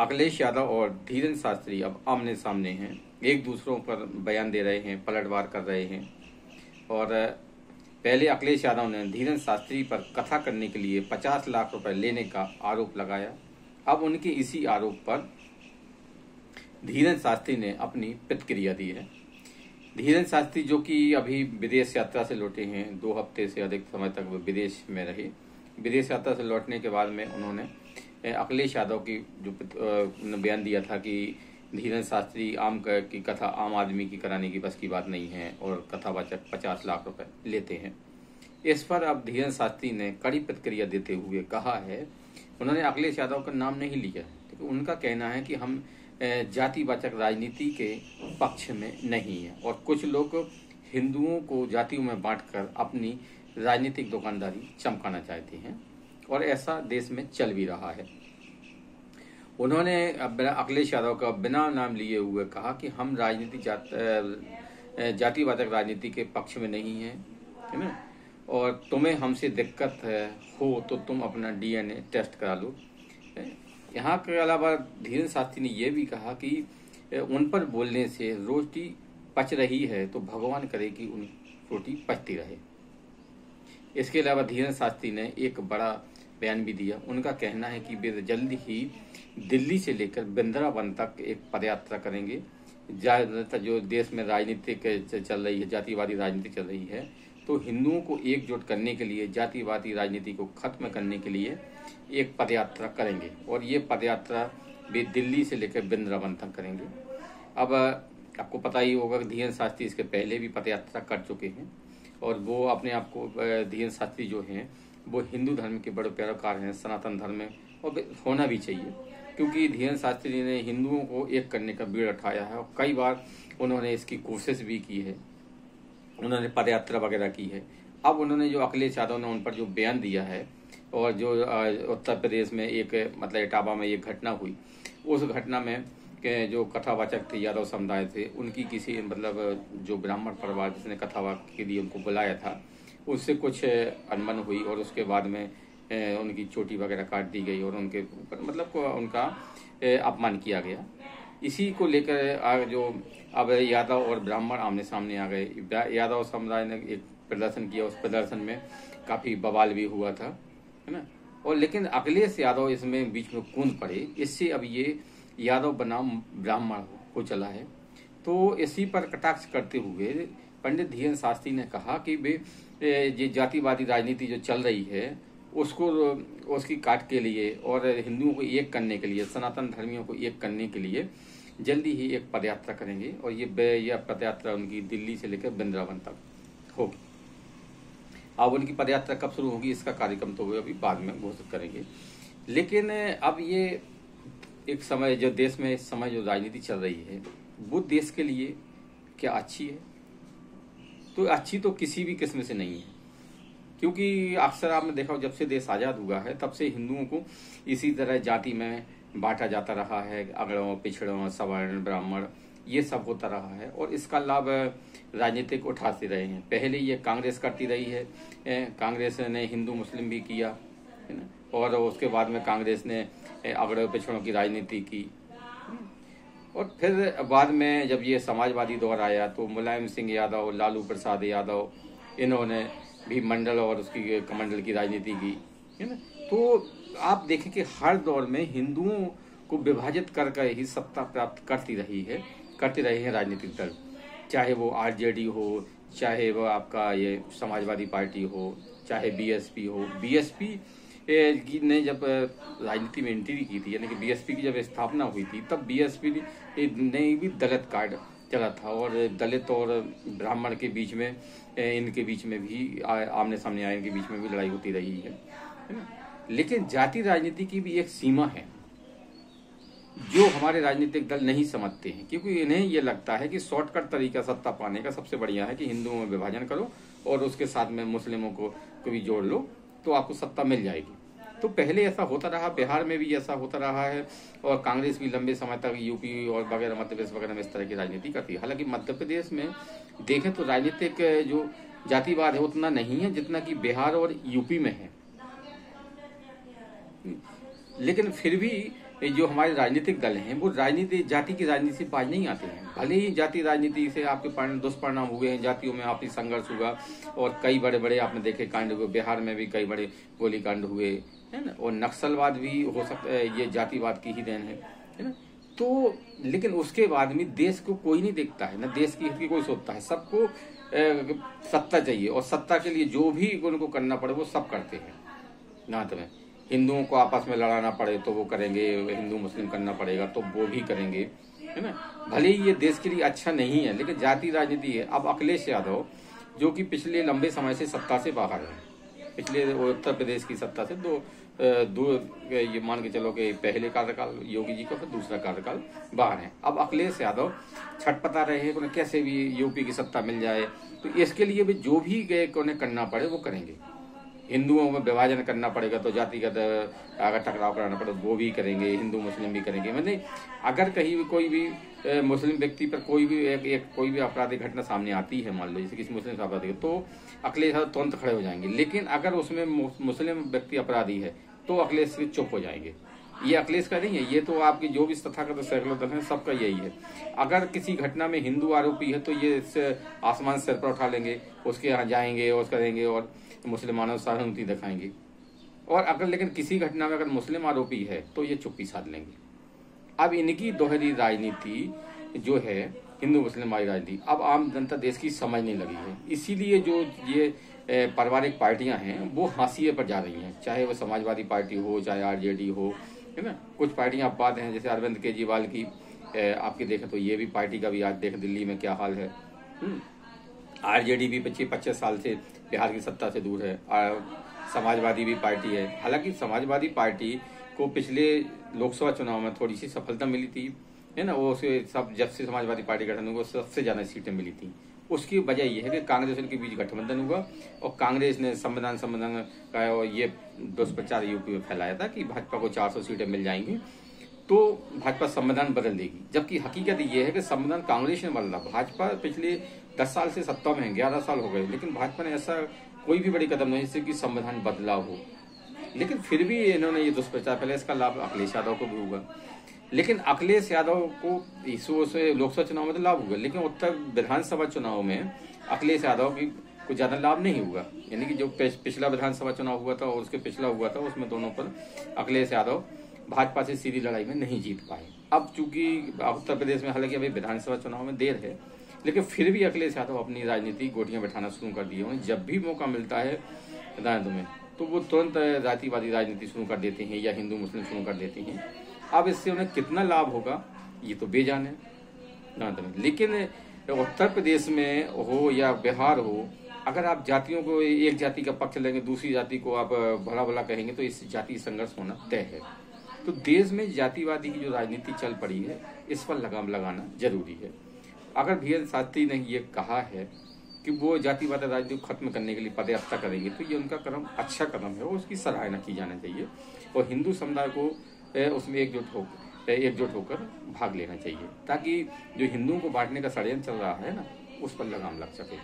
अखिलेश यादव और धीरेन्द्र शास्त्री अब आमने सामने हैं, एक दूसरों पर बयान दे रहे हैं, पलटवार कर रहे हैं। और पहले अखिलेश यादव ने धीरेन्द्र शास्त्री पर कथा करने के लिए 50 लाख रुपए लेने का आरोप लगाया। अब उनके इसी आरोप पर धीरेन्द्र शास्त्री ने अपनी प्रतिक्रिया दी है। धीरेन्द्र शास्त्री जो कि अभी विदेश यात्रा से लौटे हैं, 2 हफ्ते से अधिक समय तक वो विदेश में रहे। विदेश यात्रा से लौटने के बाद में उन्होंने अखिलेश यादव की जो बयान दिया था कि धीरेन्द्र शास्त्री की कथा आम आदमी की कराने की बस की बात नहीं है और कथावाचक 50 लाख रुपए लेते हैं। इस पर अब धीरेन्द्र शास्त्री ने कड़ी प्रतिक्रिया देते हुए कहा है, उन्होंने अखिलेश यादव का नाम नहीं लिया है। उनका कहना है कि हम जातिवाचक राजनीति के पक्ष में नहीं है और कुछ लोग हिंदुओं को जातियों में बांटकर अपनी राजनीतिक दुकानदारी चमकाना चाहते हैं और ऐसा देश में चल भी रहा है। उन्होंने अखिलेश यादव का बिना नाम लिए हुए कहा कि हम जातिवाचक राजनीति के पक्ष में नहीं है ना, और तुम्हें हमसे दिक्कत हो तो तुम अपना DNA टेस्ट करा लो। यहाँ के अलावा धीरेन्द्र शास्त्री ने यह भी कहा कि उन पर बोलने से रोटी पच रही है तो भगवान करे कि उन रोटी पचती रहे। इसके अलावा धीरेन्द्र शास्त्री ने एक बड़ा बयान भी दिया। उनका कहना है कि वे जल्द ही दिल्ली से लेकर वृंदावन तक एक पदयात्रा करेंगे। ज़्यादातर जो देश में राजनीतिक चल रही है, जातिवादी राजनीति चल रही है, तो हिंदुओं को एकजुट करने के लिए, जातिवादी राजनीति को खत्म करने के लिए एक पदयात्रा करेंगे और ये पदयात्रा वे दिल्ली से लेकर वृंदावन तक करेंगे। अब आपको पता ही होगा कि धीरेन्द्र शास्त्री इसके पहले भी पदयात्रा कर चुके हैं और वो अपने आप को धीरेन्द्र शास्त्री जो हैं वो हिंदू धर्म के बड़े पैरोकार हैं, सनातन धर्म में, और होना भी चाहिए क्योंकि धीरेन्द्र शास्त्री ने हिंदुओं को एक करने का बीड़ा उठाया है और कई बार उन्होंने इसकी कोशिश भी की है, उन्होंने पदयात्रा वगैरह की है। अब उन्होंने जो अखिलेश यादव ने उन पर जो बयान दिया है और जो उत्तर प्रदेश में एक मतलब इटावा में एक घटना हुई, उस घटना में जो कथावाचक थे यादव समुदाय थे, उनकी किसी मतलब जो ब्राह्मण परिवार जिसने कथावाचक के लिए उनको बुलाया था उससे कुछ अनबन हुई और उसके बाद में उनकी चोटी वगैरह काट दी गई और उनके ऊपर मतलब उनका अपमान किया गया। इसी को लेकर जो अब यादव और ब्राह्मण आमने सामने आ गए। यादव समुदाय ने एक प्रदर्शन किया, उस प्रदर्शन में काफ़ी बवाल भी हुआ था, है ना, और लेकिन अखिलेश यादव इसमें बीच में कूद पड़े। इससे अब ये यादव बनाम ब्राह्मण हो चला है। तो इसी पर कटाक्ष करते हुए पंडित धीरेन्द्र शास्त्री ने कहा कि वे ये जातिवादी राजनीति जो चल रही है उसकी काट के लिए और हिंदुओं को एक करने के लिए, सनातन धर्मियों को एक करने के लिए जल्दी ही एक पदयात्रा करेंगे और ये पदयात्रा उनकी दिल्ली से लेकर वृंदावन तक होगी। अब उनकी पदयात्रा कब शुरू होगी इसका कार्यक्रम तो वे अभी बाद में घोषित करेंगे। लेकिन अब ये एक समय जो देश में इस समय जो राजनीति चल रही है वो देश के लिए क्या अच्छी है? तो अच्छी तो किसी भी किस्म से नहीं है, क्योंकि अक्सर आपने देखा जब से देश आज़ाद हुआ है तब से हिंदुओं को इसी तरह जाति में बांटा जाता रहा है। अगड़ों, पिछड़ों, सवर्ण, ब्राह्मण, ये सब होता रहा है और इसका लाभ राजनीतिक उठाते रहे हैं। पहले ये कांग्रेस करती रही है, कांग्रेस ने हिंदू मुस्लिम भी किया, है ना, और उसके बाद में कांग्रेस ने अगड़ों पिछड़ों की राजनीति की। और फिर बाद में जब ये समाजवादी दौर आया तो मुलायम सिंह यादव, लालू प्रसाद यादव, इन्होंने भी मंडल और उसकी कमंडल की राजनीति की, है ना। तो आप देखें कि हर दौर में हिंदुओं को विभाजित करके ही सत्ता प्राप्त करते रहे हैं राजनीतिक दल, चाहे वो RJD हो, चाहे वो आपका ये समाजवादी पार्टी हो, चाहे BSP हो। BSP ने जब राजनीति में एंट्री की थी, यानी कि BSP की जब स्थापना हुई थी, तब BSP ने भी दलित कार्ड चला था और दलित और ब्राह्मण के बीच में, इनके बीच में भी आमने सामने आए, इनके बीच में भी लड़ाई होती रही है ना। लेकिन जाति राजनीति की भी एक सीमा है जो हमारे राजनीतिक दल नहीं समझते हैं, क्योंकि इन्हें ये लगता है कि शॉर्टकट तरीका सत्ता पाने का सबसे बढ़िया है कि हिंदुओं में विभाजन करो और उसके साथ में मुस्लिमों को भी जोड़ लो तो आपको सत्ता मिल जाएगी। तो पहले ऐसा होता रहा, बिहार में भी ऐसा होता रहा है और कांग्रेस भी लंबे समय तक यूपी और वगैरह मध्य प्रदेश वगैरह में इस तरह की राजनीति करती है। हालांकि मध्य प्रदेश में देखें तो राजनीतिक जो जातिवाद है उतना नहीं है जितना कि बिहार और यूपी में है, लेकिन फिर भी जो हमारे राजनीतिक दल हैं वो राजनीति जाति की राजनीति से बाज नहीं आते हैं। भले ही जाति राजनीति से आपके दुष्परिणाम हुए हैं, जातियों में आपसी संघर्ष हुआ और कई बड़े बड़े आपने देखे कांड हुए, बिहार में भी कई बड़े गोली कांड हुए है ना, और नक्सलवाद भी हो सकता है ये जातिवाद की ही देन है ना। तो लेकिन उसके बाद में देश को कोई नहीं देखता है, ना देश की हित की कोई सोचता है, सबको सत्ता चाहिए और सत्ता के लिए जो भी उनको करना पड़े वो सब करते हैं। ना तुम्हें हिंदुओं को आपस में लड़ाना पड़े तो वो करेंगे, हिंदू मुस्लिम करना पड़ेगा तो वो भी करेंगे, है ना। भले ही ये देश के लिए अच्छा नहीं है लेकिन जाति राजनीति है। अब अखिलेश यादव जो कि पिछले लंबे समय से सत्ता से बाहर है, पिछले उत्तर प्रदेश की सत्ता से दो ये मान के चलो कि पहले कार्यकाल योगी जी का फिर दूसरा कार्यकाल बाहर है। अब अखिलेश यादव छटपटा रहे हैं उन्हें कैसे भी यूपी की सत्ता मिल जाए, तो इसके लिए भी जो भी उन्हें करना पड़े वो करेंगे। हिंदुओं में विभाजन करना पड़ेगा तो जातिगत अगर टकराव कराना पड़े वो भी करेंगे, हिंदू मुस्लिम भी करेंगे। मतलब अगर कहीं भी कोई भी मुस्लिम व्यक्ति पर कोई भी कोई भी आपराधिक घटना सामने आती है, मान लो जैसे किसी मुस्लिम अपराधी, तो अखिलेश यादव तुरंत खड़े हो जाएंगे। लेकिन अगर उसमें मुस्लिम व्यक्ति अपराधी है तो अखिलेश चुप हो जाएंगे। ये अखिलेश का नहीं है, ये तो आपकी जो भी तथाकथित सैकड़ों दल है सबका यही है। अगर किसी घटना में हिंदू आरोपी है तो ये आसमान सिर पर उठा लेंगे, उसके यहाँ जाएंगे और करेंगे और मुसलमानों से सहानुभूति दिखाएंगे। और अगर लेकिन किसी घटना में अगर मुस्लिम आरोपी है तो ये चुप्पी साध लेंगे। अब इनकी दोहरी राजनीति जो है हिंदू मुस्लिम वाली राजनीति अब आम जनता देश की समझने लगी है। इसीलिए जो ये पारिवारिक पार्टियां हैं वो हाशिए पर जा रही हैं, चाहे वो समाजवादी पार्टी हो चाहे आरजेडी हो, है ना। कुछ पार्टियां अपवाद हैं जैसे अरविंद केजरीवाल की आपके देखें तो ये भी पार्टी का भी आज देखें दिल्ली में क्या हाल है। आरजेडी भी 25 साल से बिहार की सत्ता से दूर है। समाजवादी भी पार्टी है, हालांकि समाजवादी पार्टी को पिछले लोकसभा चुनाव में थोड़ी सी सफलता मिली थी, है ना। वो सब जब से समाजवादी पार्टी गठन हुआ सबसे ज्यादा सीटें मिली थी। उसकी वजह यह है कि कांग्रेस के बीच गठबंधन हुआ और कांग्रेस ने संविधान का और ये दुष्प्रचार यूपी में फैलाया था कि भाजपा को 400 सीटें मिल जाएंगी तो भाजपा संविधान बदल देगी। जबकि हकीकत ये है कि संविधान कांग्रेस ने बदला। भाजपा पिछले 10 साल से सत्ता में है, 11 साल हो गए, लेकिन भाजपा ने ऐसा कोई भी बड़ी कदम नहीं जिससे कि संविधान बदला हो। लेकिन फिर भी इन्होंने ये दुष्प्रचार फैला, इसका लाभ अखिलेश यादव को भी होगा। लेकिन अखिलेश यादव को से लोकसभा चुनाव में तो लाभ हुआ, लेकिन उत्तर विधानसभा चुनाव में अखिलेश यादव की कुछ ज्यादा लाभ नहीं हुआ। यानी कि जो पिछला विधानसभा चुनाव हुआ था और उसके पिछला हुआ था उसमें दोनों पर अखिलेश यादव भाजपा से सीधी लड़ाई में नहीं जीत पाए। अब चूंकि उत्तर प्रदेश में हालांकि अभी विधानसभा चुनाव में देर है, लेकिन फिर भी अखिलेश यादव अपनी राजनीति गोटियां बैठाना शुरू कर दिए हैं। जब भी मौका मिलता है तुम्हें तो वो तुरंत जातिवादी राजनीति शुरू कर देते हैं या हिंदू मुस्लिम शुरू कर देते हैं। अब इससे उन्हें कितना लाभ होगा ये तो बेजान है ना तुम्हें। लेकिन उत्तर प्रदेश में हो या बिहार हो, अगर आप जातियों को एक जाति का पक्ष लेंगे दूसरी जाति को आप भला भला कहेंगे तो इससे जाति संघर्ष होना तय है। तो देश में जातिवादी की जो राजनीति चल पड़ी है इस पर लगाम लगाना जरूरी है। अगर BN शास्त्री ने ये कहा है कि वो जातिवाद राजनीति को खत्म करने के लिए पदयात्रा करेंगे तो ये उनका कदम अच्छा कदम है, वो उसकी सराहना की जाना चाहिए और हिंदू समुदाय को उसमें एकजुट होकर भाग लेना चाहिए ताकि जो हिंदुओं को बांटने का षड्यंत्र चल रहा है ना उस पर लगाम लग सके।